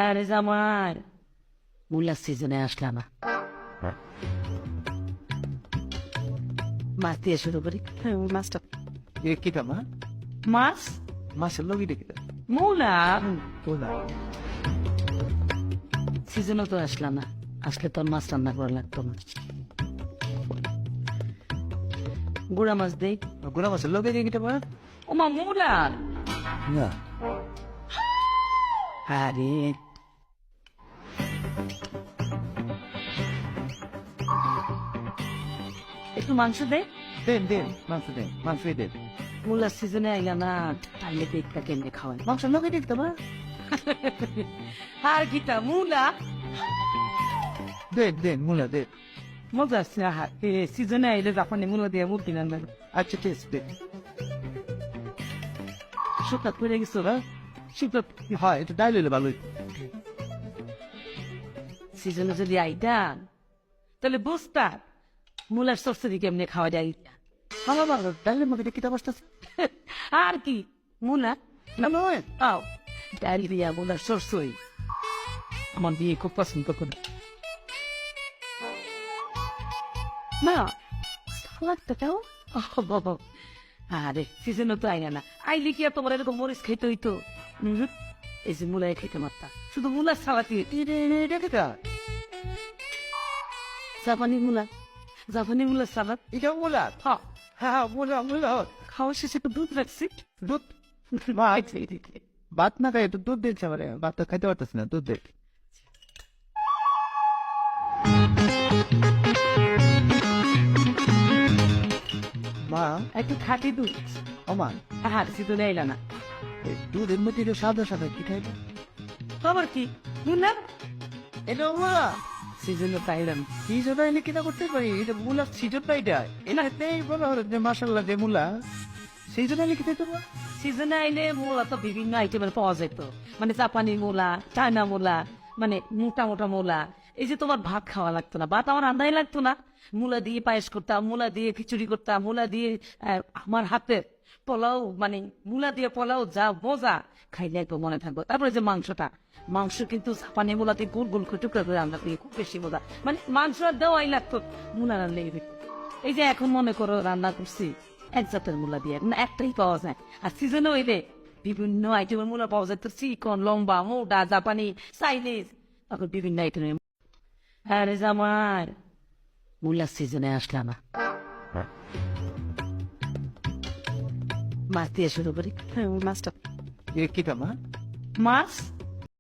আরে জামার মূলার সিজনে আসলা না, মাছ দিয়ে শুরু করি। মাছটা কিটা মা মাছ মাছের লগিটা কিটা মূলা তোলা সিজনও তো আসলা না, আসলে তোর মাছ রান্না করা লাগতো না। গুড়া মাছ দেই। গুড়া মাছের লগে দিয়ে কিটা মা ওমা মূলা। না আরে একটু মাংস দে। দেন দেন মাংসই দেন মূলার সিজনে আইলা না, তাইলে দেখটা কেমনে খাওয়াই। মাংসের লগে দিয়ে কিটা মা আর কিটা মূলা দেন মুলা দেন মজা আসছে। সিজনে আইলে জাপানি মূলা দিয়ে মুরগি রান্না করে। আচ্ছা টেস্ট দেন শুকা করে গেছো না? শীতল হয় একটু ডাইল হইলে ভালোই সিজনে যদি আইতাম তাহলে বুঝতাম মূলার সরসরি কেমনে খাওয়া যায়। ভালো ভালো ডাইলের মধ্যে কিটা বসতেছে আর কি মূলা না নয় আও ডাল দিয়া মূলার সরসরি আমার বিয়ে খুব পছন্দ করে। না সালাদটা দাও। বাবা আরে সিজনও তো আইনা না, আইলে কি আর তোমার এরকম মরিচ খেতে হইতো? এই যে মূলায় খেতে মারতা, শুধু মূলার সালাতি। এটা কিটা জাপানি মূলার সালাদ। এটা মুলা হ্যাঁ হ্যাঁ মুলা মুলা খাওয়া শেষে একটু দুধ রাখছি। দুধ মা ভাত না খাই একটু দুধ দিচ্ছে আমার ভাত তো খাইতে পারতেছি না দুধ দে মা একটু খাটি দুধ। ও মা আর সিজনে আইলা না, এই দুধের মধ্যে একটু সাদা সাদা কি খাইবে খবর কি মূলা এটা মুলা সিজনে পাইলাম। কি জন্য এনে কিনা করতে পারি এটা মুলা সিজনটা এটা এনাতেই বলা হলো যে মাসাল্লাহ যে মুলা সেই জন্য এনে খেতে পারবো সিজনে আইলে মূলা তো বিভিন্ন আইটেমের পাওয়া যেত, মানে জাপানি মূলা, চায়না মূলা, মানে মোটা মোটা মূলা। এই যে তোমার ভাত খাওয়া লাগতো না, ভাত আমার রান্নাই লাগতো না। মূলা দিয়ে পায়েস করতাম, মূলা দিয়ে খিচুড়ি করতাম, মূলা দিয়ে আমার হাতের পোলাও, মানে মূলা দিয়ে পোলাও যা মজা, খাইলে একদম মনে থাকবো। তারপরে যে মাংস কিন্তু জাপানি মূলাতে গোল গোল করে টুকরা করে রান্না করি, খুব বেশি মজা। মানে মাংস আর দেওয়াই লাগতো, মূলা রান্না। এই যে এখন মনে করো রান্না করছি এক জাতের মূলা দিয়ে, এখন একটাই পাওয়া যায়। আর সিজনে হইলে বিভিন্ন আইটেমের মূলা পাওয়া যায়, তো চিকন, লম্বা, মোটা, জাপানি, চাইনিজ, তখন বিভিন্ন আইটেমের। আরে জামার মূলার সিজনে আসলা না, মাছ দিয়ে শুরু করি। মাছটা কিটা মা মাছ